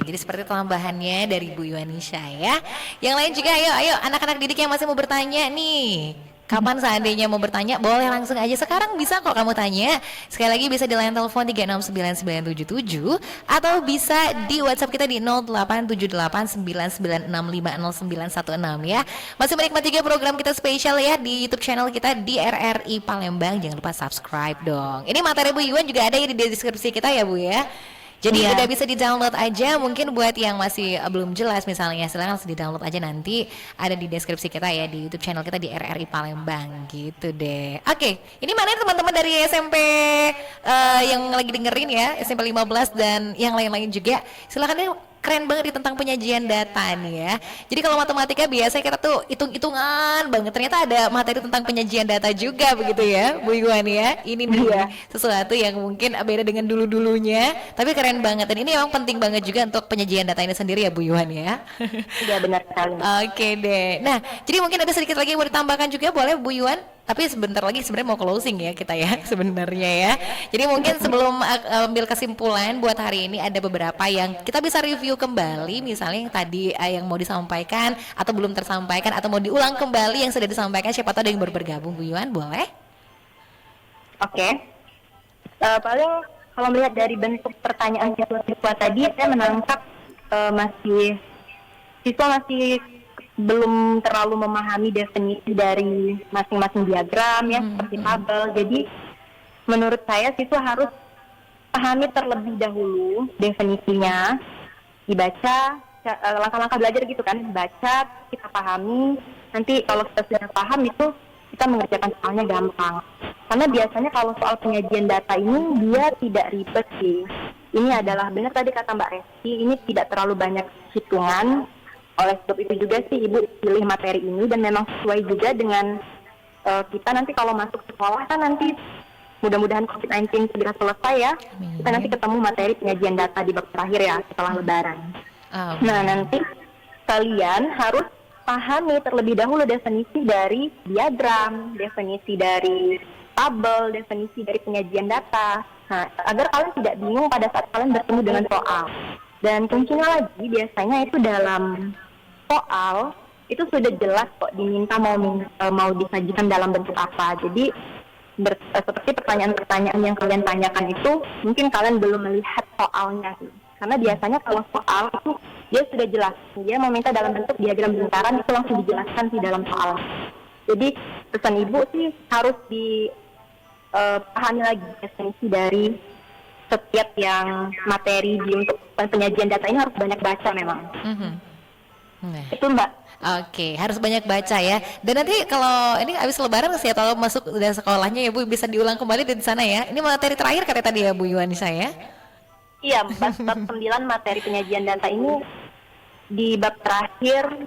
Speaker 6: jadi seperti tambahannya dari Bu Yuanisha ya. Yang lain juga ayo anak-anak didik yang masih mau bertanya nih. Kapan seandainya mau bertanya boleh langsung aja sekarang bisa kok kamu tanya. Sekali lagi bisa di line telepon 369977 atau bisa di WhatsApp kita di 087899650916 ya. Masih menikmati juga program kita spesial ya di YouTube channel kita di RRI Palembang. Jangan lupa subscribe dong. Ini materi Bu Yuan juga ada ya di deskripsi kita ya Bu ya. Jadi udah bisa di-download aja, mungkin buat yang masih belum jelas misalnya silahkan langsung di-download aja, nanti ada di deskripsi kita ya di YouTube channel kita di RRI Palembang gitu deh. Oke, ini mana teman-teman dari SMP yang lagi dengerin ya, SMP 15 dan yang lain-lain juga, silahkan deh. Keren banget nih tentang penyajian data nih ya. Jadi kalau matematika biasanya kita tuh hitung-hitungan banget, ternyata ada materi tentang penyajian data juga begitu ya Bu Yuan ya. Ini nih sesuatu yang mungkin beda dengan dulu-dulunya, tapi keren banget. Dan ini memang penting banget juga untuk penyajian data ini sendiri ya Bu Yuan ya.
Speaker 10: Iya benar sekali.
Speaker 6: Oke deh. Nah, jadi mungkin ada sedikit lagi yang mau ditambahkan juga boleh Bu Yuan? Tapi sebentar lagi sebenarnya mau closing ya kita ya sebenarnya ya. Jadi mungkin sebelum ambil kesimpulan buat hari ini ada beberapa yang kita bisa review kembali, misalnya yang tadi yang mau disampaikan atau belum tersampaikan atau mau diulang kembali yang sudah disampaikan, siapa tahu ada yang baru bergabung. Bu Yuan boleh?
Speaker 10: Oke. Paling kalau melihat dari bentuk pertanyaan siswa tadi saya menangkap siswa masih belum terlalu memahami definisi dari masing-masing diagram ya, seperti tabel. Jadi menurut saya siswa harus pahami terlebih dahulu definisinya, dibaca, langkah-langkah belajar gitu kan, baca, kita pahami, nanti kalau kita sudah paham itu kita mengerjakan soalnya gampang. Karena biasanya kalau soal penyajian data ini dia tidak ribet sih. Ini adalah benar tadi kata Mbak Resti, ini tidak terlalu banyak hitungan. Oleh sebab itu juga sih Ibu pilih materi ini dan memang sesuai juga dengan kita nanti kalau masuk sekolah kan nanti mudah-mudahan COVID-19 segera selesai ya. Kita nanti ketemu materi penyajian data di bab terakhir ya setelah Lebaran. Nah nanti kalian harus pahami terlebih dahulu definisi dari diagram, definisi dari tabel, definisi dari penyajian data. Nah agar kalian tidak bingung pada saat kalian bertemu dengan soal. Dan kuncinya lagi biasanya itu dalam soal itu sudah jelas kok diminta mau disajikan dalam bentuk apa. Jadi seperti pertanyaan-pertanyaan yang kalian tanyakan itu mungkin kalian belum melihat soalnya sih. Karena biasanya kalau soal itu dia sudah jelas, dia meminta dalam bentuk diagram lingkaran itu langsung dijelaskan di dalam soal. Jadi pesan Ibu sih harus dipahami lagi definisi dari setiap yang materi untuk penyajian data ini harus banyak baca memang.
Speaker 6: Nah.
Speaker 10: Itu Mbak.
Speaker 6: Oke, harus banyak baca ya. Dan nanti kalau ini habis lebaran sih atau masuk dari sekolahnya ya Bu, bisa diulang kembali di sana ya. Ini materi terakhir katanya tadi ya Bu Yuwanisa ya.
Speaker 10: Iya, bab 9 materi penyajian data ini di bab terakhir.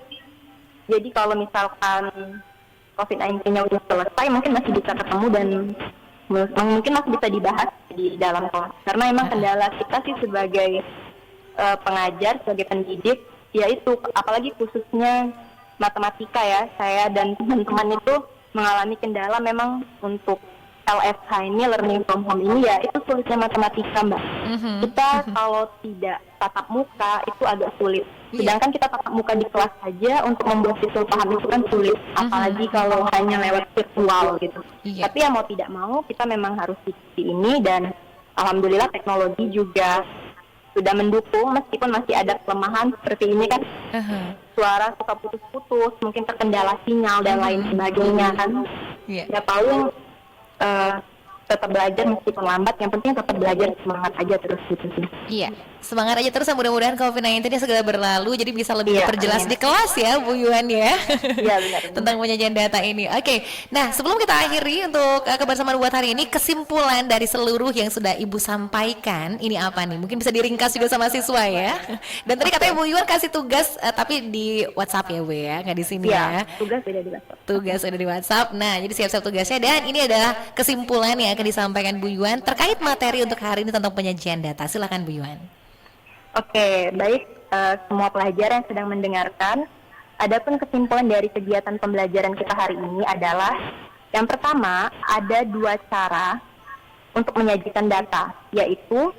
Speaker 10: Jadi kalau misalkan COVID-19-nya udah selesai, mungkin masih bisa ketemu dan mungkin masih bisa dibahas di dalam kelas. Karena emang kendala kita sih sebagai pengajar, sebagai pendidik, yaitu apalagi khususnya matematika ya, saya dan teman-teman itu mengalami kendala memang untuk LFH ini, learning from home ini ya, itu sulitnya matematika Mbak. Kita kalau tidak tatap muka itu agak sulit. Sedangkan kita tatap muka di kelas saja untuk membuat siswa paham itu kan sulit, apalagi kalau hanya lewat virtual gitu. Tapi ya mau tidak mau kita memang harus ikuti ini, dan alhamdulillah teknologi juga sudah mendukung meskipun masih ada kelemahan seperti ini kan. Suara suka putus-putus, mungkin terkendala sinyal dan lain sebagainya kan. Ya paling tetap belajar meskipun lambat, yang penting tetap belajar, semangat aja terus gitu sih.
Speaker 6: Iya, semangat aja terus, mudah-mudahan COVID-19 nya segera berlalu jadi bisa lebih diperjelas di kelas ya Bu Yuwan ya.
Speaker 10: Iya benar.
Speaker 6: Tentang penyajian data ini. Oke. Nah, sebelum kita akhiri untuk kebersamaan buat hari ini, kesimpulan dari seluruh yang sudah Ibu sampaikan ini apa nih? Mungkin bisa diringkas juga sama siswa ya. Dan tadi katanya Bu Yuwan kasih tugas tapi di WhatsApp ya Bu ya, nggak di sini ya.
Speaker 10: Tugas beda di WhatsApp.
Speaker 6: Tugas udah di WhatsApp. Nah, jadi siap-siap tugasnya, dan ini adalah kesimpulan yang akan disampaikan Bu Yuwan terkait materi untuk hari ini tentang penyajian data. Silakan Bu Yuwan.
Speaker 10: Oke, baik semua pelajar yang sedang mendengarkan. Adapun kesimpulan dari kegiatan pembelajaran kita hari ini adalah yang pertama, ada 2 cara untuk menyajikan data, yaitu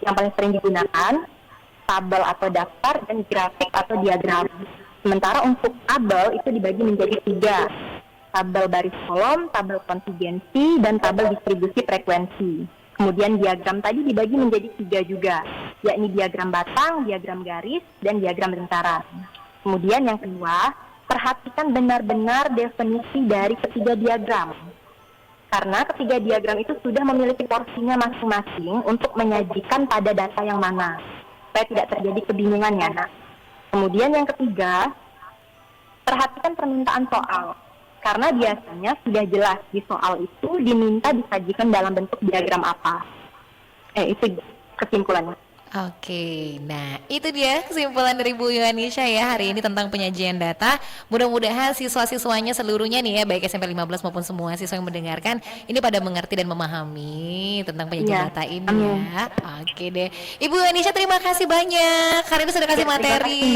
Speaker 10: yang paling sering digunakan tabel atau daftar dan grafik atau diagram. Sementara untuk tabel itu dibagi menjadi 3. Tabel baris kolom, tabel kontingensi, dan tabel distribusi frekuensi. Kemudian diagram tadi dibagi menjadi 3 juga, yakni diagram batang, diagram garis, dan diagram lingkaran. Kemudian yang kedua, perhatikan benar-benar definisi dari ketiga diagram. Karena ketiga diagram itu sudah memiliki porsinya masing-masing untuk menyajikan pada data yang mana, supaya tidak terjadi kebingungan ya nak. Kemudian yang ketiga, perhatikan permintaan soal. Karena biasanya sudah jelas di soal itu diminta disajikan dalam bentuk diagram apa. Itu kesimpulannya.
Speaker 6: Oke, nah itu dia kesimpulan dari Bu Yuwanisha ya hari ini tentang penyajian data. Mudah-mudahan siswa-siswanya seluruhnya nih ya, baik SMP 15 maupun semua siswa yang mendengarkan ini pada mengerti dan memahami tentang penyajian data ini ya. Oke deh, Ibu Yuwanisha terima kasih banyak. Hari ini sudah kasih materi.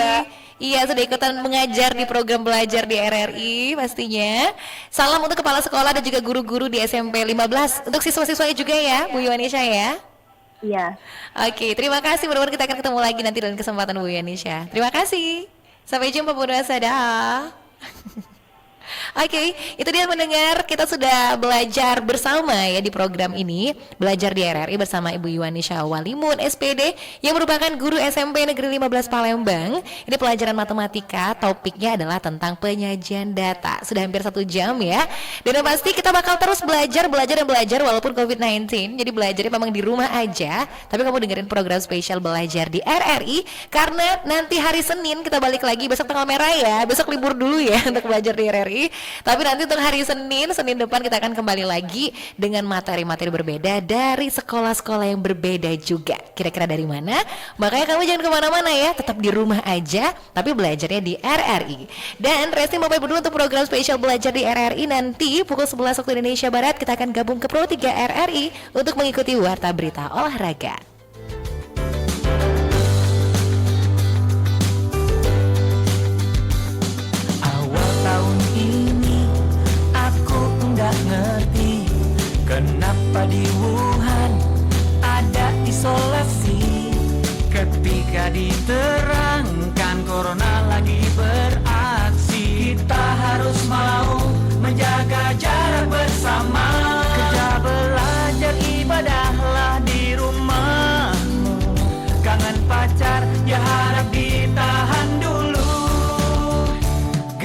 Speaker 6: Iya, sudah ikutan mengajar di program belajar di RRI pastinya. Salam untuk kepala sekolah dan juga guru-guru di SMP 15. Untuk siswa-siswanya juga ya, Bu Yuwanisha ya.
Speaker 10: Iya.
Speaker 6: Oke, terima kasih. Mudah-mudahan kita akan ketemu lagi nanti dalam kesempatan Bu Yuwanisha. Terima kasih. Sampai jumpa Bu Nusa. Oke, itu dia mendengar, kita sudah belajar bersama ya di program ini, belajar di RRI bersama Ibu Yuwanisha Walimun SPD yang merupakan guru SMP Negeri 15 Palembang. Ini pelajaran matematika, topiknya adalah tentang penyajian data. Sudah hampir 1 jam ya. Dan yang pasti kita bakal terus belajar walaupun COVID-19. Jadi belajarnya memang di rumah aja, tapi kamu dengerin program spesial belajar di RRI karena nanti hari Senin kita balik lagi, besok tanggal merah ya. Besok libur dulu ya untuk belajar di RRI. Tapi nanti untuk hari Senin depan kita akan kembali lagi dengan materi-materi berbeda dari sekolah-sekolah yang berbeda juga. Kira-kira dari mana? Makanya kamu jangan kemana-mana ya, tetap di rumah aja, tapi belajarnya di RRI. Dan Resti mau berdua untuk program spesial belajar di RRI nanti pukul 11 waktu Indonesia Barat kita akan gabung ke Pro 3 RRI untuk mengikuti Warta Berita Olahraga.
Speaker 7: Tahun ini aku enggak ngerti kenapa di Wuhan ada isolasi. Ketika diterangkan corona lagi beraksi, kita harus mau menjaga jarak bersama. Kerja belajar ibadahlah di rumahmu. Kangen pacar ya harap ditahan dulu.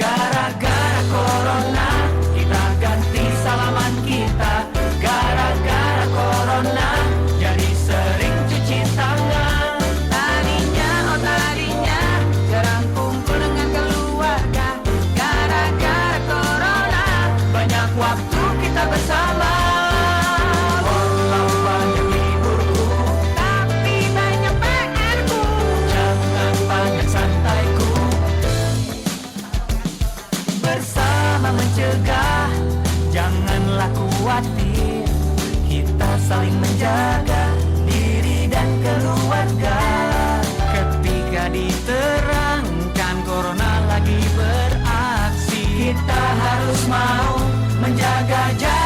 Speaker 7: Gara-gara corona kita ganti salaman kita. Gara-gara corona jadi sering cuci tangan. Tadinya jarang kumpul dengan saling menjaga diri dan keluarga. Ketika diterangkan corona lagi beraksi, kita harus mau menjaga jarak.